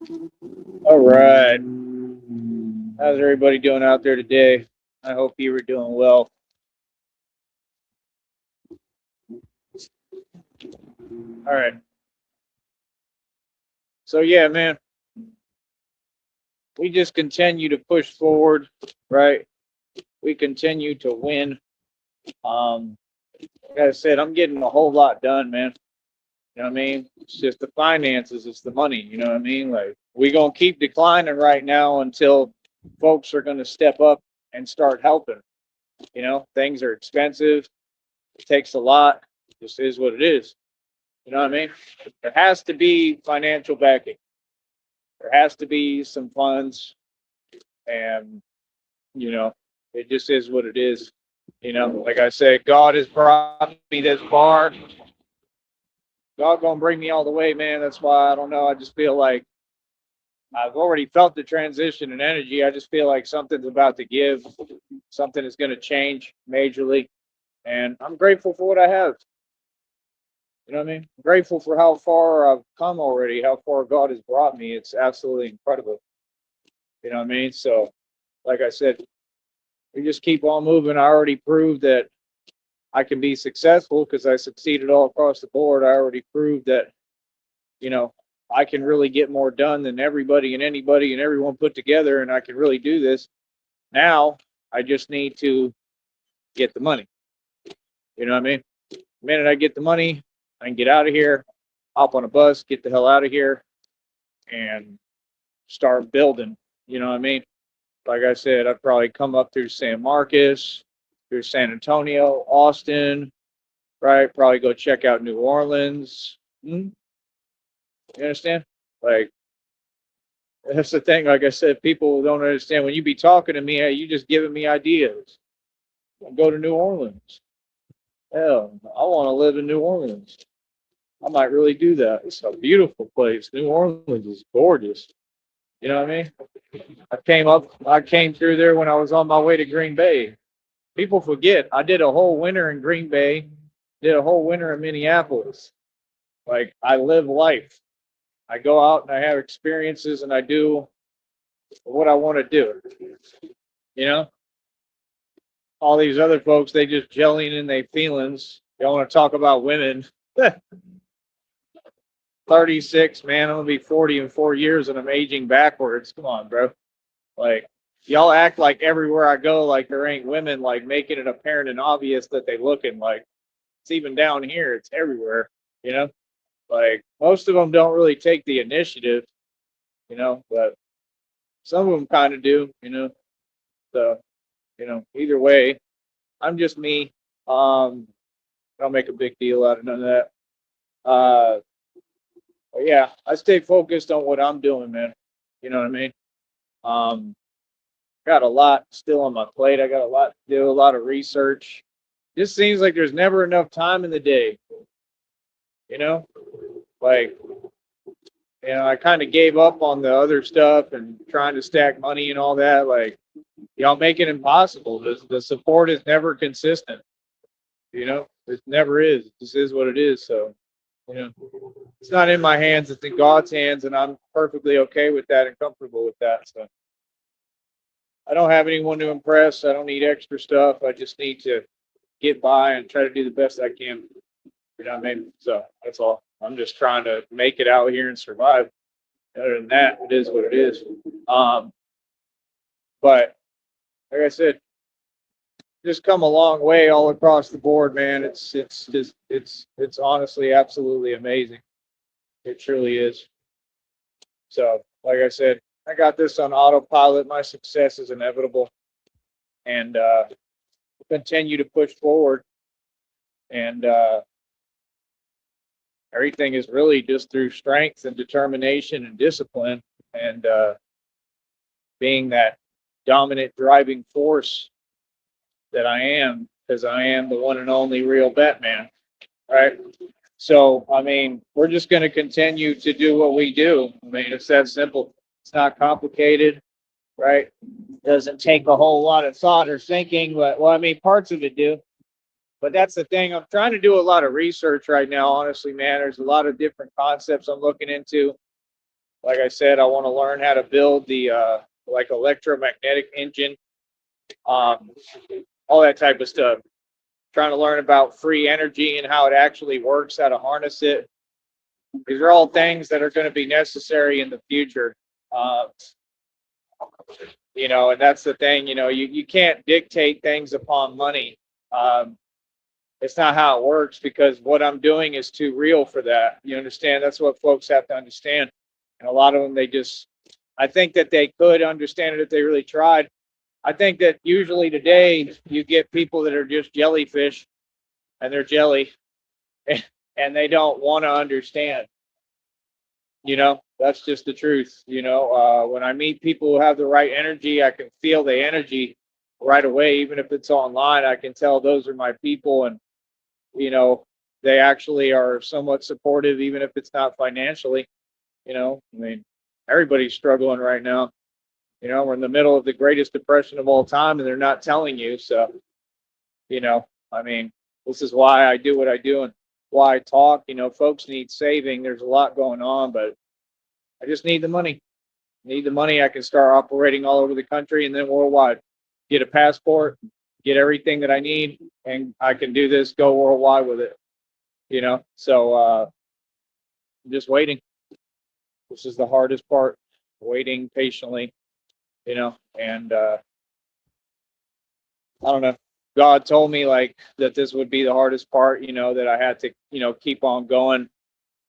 All right. How's everybody doing out there today? I hope you were doing well. All right. So yeah, man, we just continue to push forward, right? We continue to win. Um, like I said, I'm getting a whole lot done, man. You know what I mean? It's just the finances, it's the money. You know what I mean? Like we gonna keep declining right now until folks are gonna step up and start helping. You know, things are expensive. It takes a lot. This is what it is. You know what I mean? There has to be financial backing. There has to be some funds, and you know, it just is what it is. You know, like I said, God has brought me this far. God gonna bring me all the way, man. That's why I don't know. I just feel like I've already felt the transition and energy. I just feel like something's about to give. Something is going to change majorly, and I'm grateful for what I have. You know what I mean? I'm grateful for how far I've come already, how far God has brought me. It's absolutely incredible. You know what I mean? So, like I said, we just keep on moving. I already proved that I can be successful because I succeeded all across the board. I already proved that, you know, I can really get more done than everybody and anybody and everyone put together, and I can really do this. Now, I just need to get the money. You know what I mean? The minute I get the money, I can get out of here, hop on a bus, get the hell out of here, and start building. You know what I mean? Like I said, I'd probably come up through San Marcos, through San Antonio, Austin, right? Probably go check out New Orleans. You understand? Like, that's the thing. Like I said, people don't understand when you be talking to me, hey, you just giving me ideas. Go to New Orleans. Hell, I want to live in New Orleans. I might really do that. It's a beautiful place. New Orleans is gorgeous. You know what I mean? I came through there when I was on my way to Green Bay. People forget I did a whole winter in Green Bay, did a whole winter in Minneapolis. Like I live life. I go out and I have experiences and I do what I want to do. You know, all these other folks they just jellying in their feelings. They want to talk about women. 36, man. I'm gonna be 40 in 4 years and I'm aging backwards. Come on, bro. Like y'all act like everywhere I go, like there ain't women like making it apparent and obvious that they looking like it's even down here, it's everywhere, you know? Like most of them don't really take the initiative, but some of them kind of do, So, either way, I'm just me. I don't make a big deal out of none of that. Uh, but yeah, I stay focused on what I'm doing, man. You know what I mean? Um, got a lot still on my plate. I got a lot to do, a lot of research. Just seems like there's never enough time in the day, you know? Like, I kind of gave up on the other stuff and trying to stack money and all that. Like, y'all make it impossible. The support is never consistent, It never is. It just is what it is. So, you know, it's not in my hands. It's in God's hands, and I'm perfectly okay with that and comfortable with that. So, I don't have anyone to impress. I don't need extra stuff. I just need to get by and try to do the best I can. You know what I mean? So that's all. I'm just trying to make it out here and survive. Other than that, it is what it is. Um, but like I said, just come a long way all across the board, man. It's honestly absolutely amazing. It truly is. So, like I said, I got this on autopilot. My success is inevitable, and continue to push forward. And everything is really just through strength and determination and discipline, and being that dominant driving force that I am, because I am the one and only real Batman, right? So, I mean, we're just going to continue to do what we do. I mean, it's that simple. It's not complicated, right? It doesn't take a whole lot of thought or thinking, but, well, I mean, parts of it do. But that's the thing. I'm trying to do a lot of research right now, honestly, man. There's a lot of different concepts I'm looking into. Like I said, I want to learn how to build the like electromagnetic engine, um, all that type of stuff. Trying to learn about free energy and how it actually works, how to harness it. These are all things that are going to be necessary in the future. Uh, and that's the thing. You can't dictate things upon money. Um, it's not how it works because what I'm doing is too real for that. You understand? That's what folks have to understand. And a lot of them, I think that they could understand it if they really tried. I think that usually today you get people that are just jellyfish and they're jelly and they don't want to understand. That's just the truth. When I meet people who have the right energy, I can feel the energy right away. Even if it's online, I can tell those are my people. And, you know, they actually are somewhat supportive, even if it's not financially. I mean, everybody's struggling right now. We're in the middle of the greatest depression of all time, and they're not telling you. So, I mean, this is why I do what I do and why I talk. Folks need saving. There's a lot going on, but I just need the money. Need the money. I can start operating all over the country and then worldwide. Get a passport, get everything that I need, and I can do this, go worldwide with it. So I'm just waiting. This is the hardest part, waiting patiently, and I don't know. God told me like that this would be the hardest part, that I had to, keep on going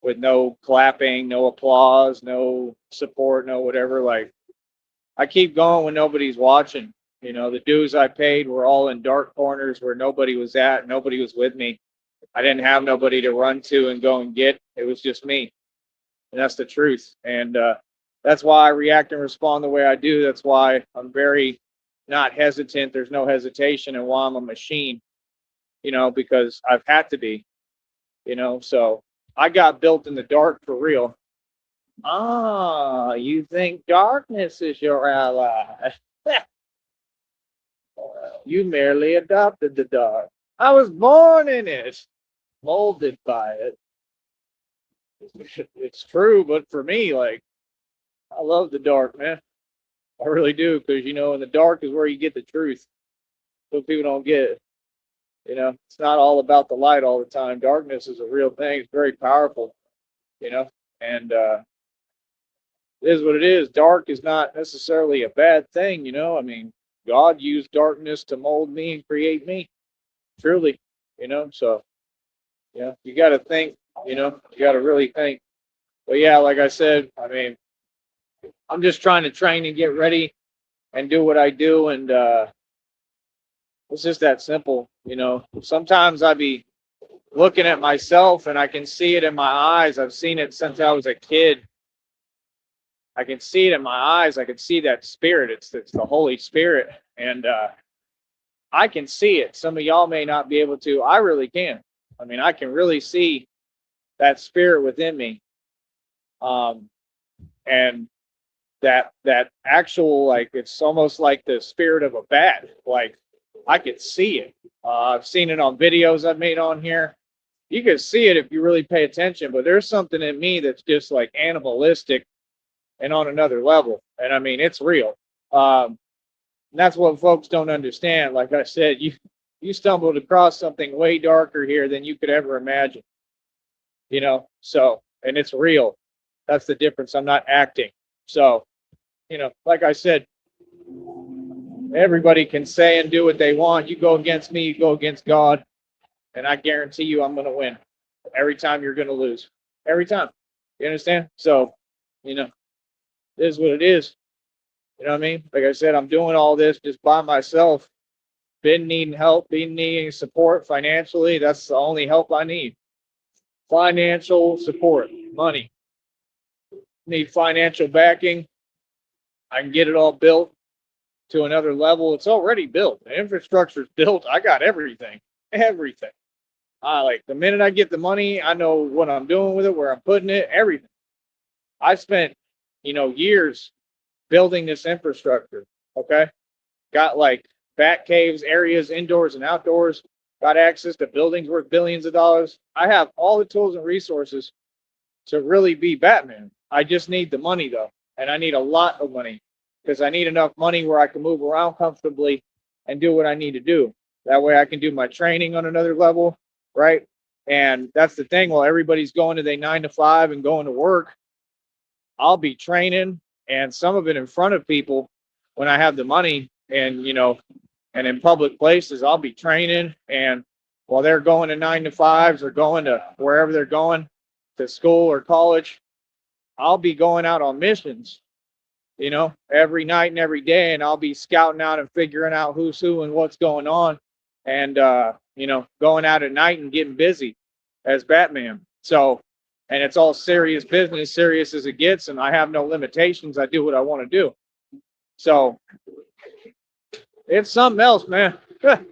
with no clapping, no applause, no support, no whatever. Like I keep going when nobody's watching. The dues I paid were all in dark corners where nobody was at, nobody was with me. I didn't have nobody to run to and go and get. It was just me. And that's the truth. And that's why I react and respond the way I do. That's why I'm very not hesitant. There's no hesitation, and why I'm a machine, because I've had to be, so I got built in the dark for real. Ah, you think darkness is your ally? You merely adopted the dark. I was born in it, molded by it. It's true, but for me, like, I love the dark, man. I really do, because in the dark is where you get the truth. So people don't get it. It's not all about the light all the time. Darkness is a real thing. It's very powerful. And it is what it is. Dark is not necessarily a bad thing. I mean, God used darkness to mold me and create me. Truly, So you got to think. You got to really think. But yeah, like I said, I mean, I'm just trying to train and get ready and do what I do, and it's just that simple. Sometimes I be looking at myself and I can see it in my eyes. I've seen it since I was a kid. I can see it in my eyes. I can see that spirit. It's the Holy Spirit, and I can see it. Some of y'all may not be able to. I really can. I mean, I can really see that spirit within me, and that actual, like, it's almost like the spirit of a bat. Like I could see it. I've seen it on videos I've made on here. You can see it if you really pay attention, but there's something in me that's just like animalistic and on another level. And I mean, it's real. And that's what folks don't understand. Like I said, you stumbled across something way darker here than you could ever imagine. So, and it's real. That's the difference. I'm not acting. So, like I said, everybody can say and do what they want. You go against me, you go against God, and I guarantee you I'm going to win. Every time you're going to lose. Every time. You understand? So, it is what it is. You know what I mean? Like I said, I'm doing all this just by myself. Been needing help, been needing support financially. That's the only help I need. Financial support, money. Need financial backing. I can get it all built to another level. It's already built. The infrastructure's built. I got everything. Everything. Like the minute I get the money, I know what I'm doing with it, where I'm putting it, everything. I spent, years building this infrastructure. Okay. Got like bat caves, areas, indoors and outdoors, got access to buildings worth billions of dollars. I have all the tools and resources to really be Batman. I just need the money though, and I need a lot of money because I need enough money where I can move around comfortably and do what I need to do. That way I can do my training on another level, right? And that's the thing. While everybody's going to their 9 to 5 and going to work, I'll be training, and some of it in front of people when I have the money, and and in public places, I'll be training, and while they're going to 9 to 5s or going to wherever they're going to school or college, I'll be going out on missions, every night and every day, and I'll be scouting out and figuring out who's who and what's going on, and going out at night and getting busy as Batman. So, and it's all serious business, serious as it gets, and I have no limitations. I do what I want to do. So it's something else, man. That's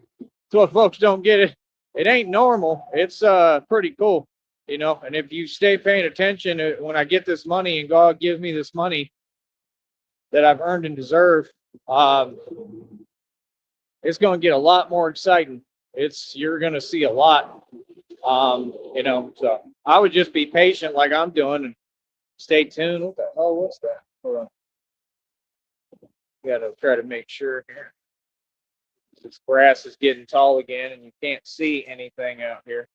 what folks don't get it. It ain't normal. It's pretty cool, and if you stay paying attention, when I get this money and God gives me this money that I've earned and deserve, it's going to get a lot more exciting. You're going to see a lot, so I would just be patient like I'm doing and stay tuned. What the hell, what's that? Hold on. Got to try to make sure here. This grass is getting tall again and you can't see anything out here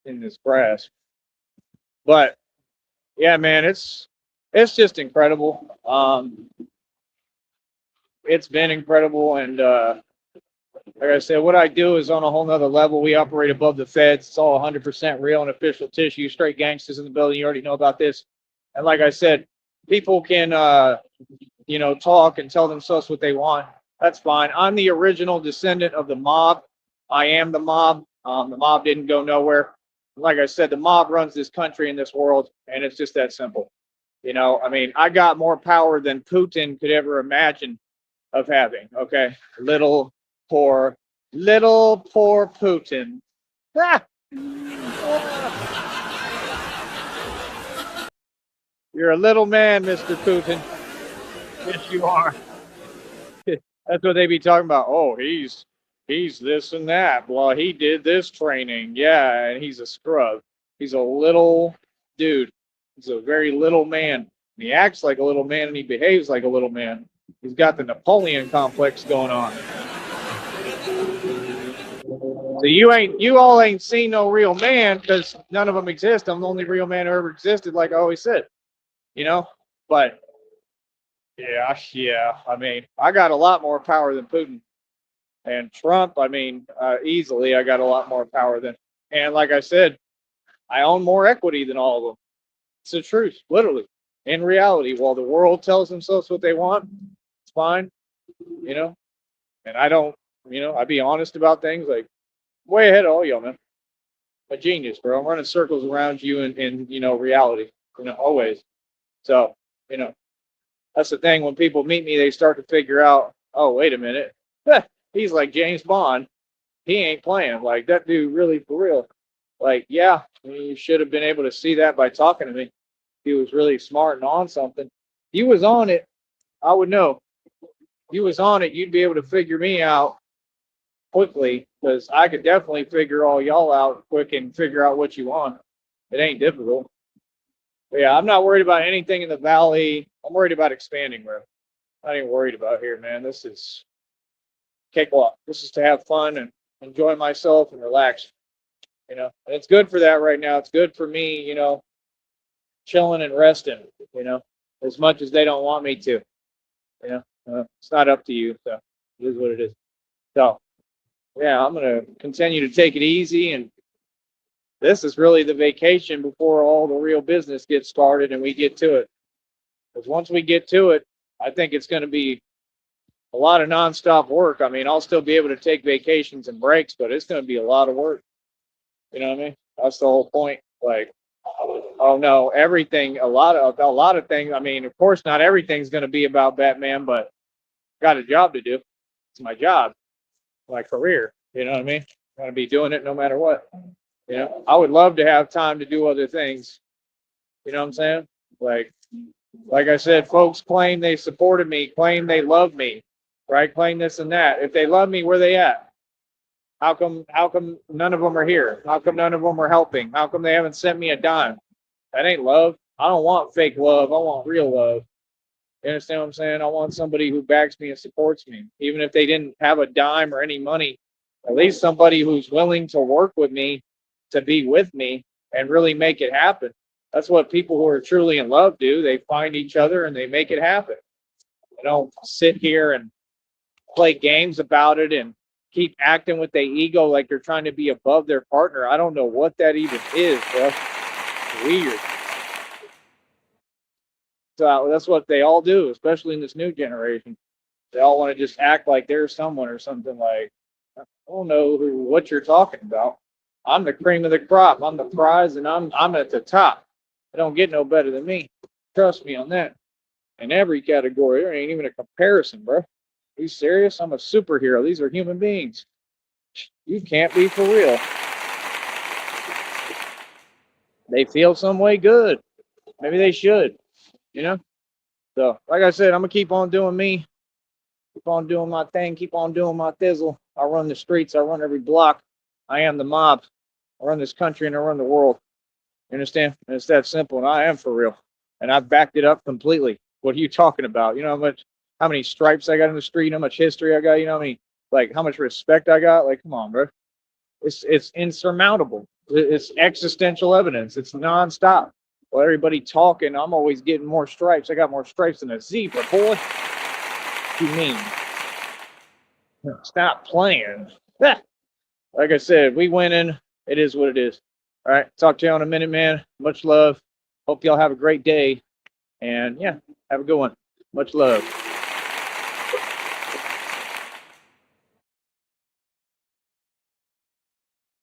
in this grass. But yeah, man, it's just incredible. It's been incredible, and like I said, what I do is on a whole nother level. We operate above the feds. It's all 100% real and official tissue. Straight gangsters in the building. You already know about this. And like I said, people can talk and tell themselves what they want. That's fine. I'm the original descendant of the mob. I am the mob. The mob didn't go nowhere. Like I said, the mob runs this country and this world, and it's just that simple. I got more power than Putin could ever imagine of having. Okay, little poor Putin. Ah! You're a little man, Mr. Putin. Yes, you are. That's what they be talking about. Oh, he's this and that. Well, he did this training. Yeah, and he's a scrub. He's a little dude. He's a very little man. He acts like a little man and he behaves like a little man. He's got the Napoleon complex going on. So you all ain't seen no real man because none of them exist. I'm the only real man who ever existed, like I always said. But yeah. I got a lot more power than Putin and Trump. Easily I got a lot more power than. And like I said, I own more equity than all of them. It's the truth, literally. In reality, while the world tells themselves what they want, it's fine, and I don't, I be honest about things, like way ahead of all y'all, man. A genius, bro. I'm running circles around you in reality, always. So, that's the thing. When people meet me, they start to figure out, oh, wait a minute. He's like James Bond. He ain't playing. Like, that dude really for real. Like, yeah, you should have been able to see that by talking to me. He was really smart and on something. He was on it. I would know. He was on it. You'd be able to figure me out quickly because I could definitely figure all y'all out quick and figure out what you want. It ain't difficult. But yeah, I'm not worried about anything in the valley. I'm worried about expanding, bro. I ain't worried about here, man. This is cakewalk. This is to have fun and enjoy myself and relax. And it's good for that right now. It's good for me, chilling and resting, as much as they don't want me to. It's not up to you, so it is what it is. So yeah, I'm gonna continue to take it easy, and this is really the vacation before all the real business gets started and we get to it. Because once we get to it, I think it's going to be a lot of nonstop work. I'll still be able to take vacations and breaks, but it's going to be a lot of work. You know what I mean? That's the whole point. Like, oh no, everything, a lot of things. Of course, not everything's going to be about Batman, but I got a job to do. It's my job, my career. You know what I mean? I'm going to be doing it no matter what. I would love to have time to do other things. You know what I'm saying? Like I said, folks claim they supported me, claim they love me, right? Claim this and that. If they love me, where they at? How come none of them are here? How come none of them are helping? How come they haven't sent me a dime? That ain't love. I don't want fake love. I want real love. You understand what I'm saying? I want somebody who backs me and supports me, even if they didn't have a dime or any money. At least somebody who's willing to work with me, to be with me, and really make it happen. That's what people who are truly in love do. They find each other and they make it happen. They don't sit here and play games about it and keep acting with their ego like they're trying to be above their partner. I don't know what that even is, bro. It's weird. So that's what they all do, especially in this new generation. They all want to just act like they're someone or something. Like, I don't know what you're talking about. I'm the cream of the crop. I'm the prize, and I'm at the top. It don't get no better than me. Trust me on that. In every category, there ain't even a comparison, bro. Are you serious? I'm a superhero. These are human beings. You can't be for real. They feel some way, good. Maybe they should, you know? So, like I said, I'm going to keep on doing me, keep on doing my thing, keep on doing my thizzle. I run the streets, I run every block. I am the mob. I run this country and I run the world. You understand? And it's that simple, and I am for real. And I've backed it up completely. What are you talking about? You know how many stripes I got in the street, how much history I got, you know what I mean? Like how much respect I got. Like, come on, bro. It's insurmountable. It's existential evidence. It's nonstop. Well, everybody talking, I'm always getting more stripes. I got more stripes than a zebra, boy. What do you mean? Stop playing. Like I said, we winning. It is what it is. All right. Talk to you in a minute, man. Much love. Hope y'all have a great day. And yeah, have a good one. Much love.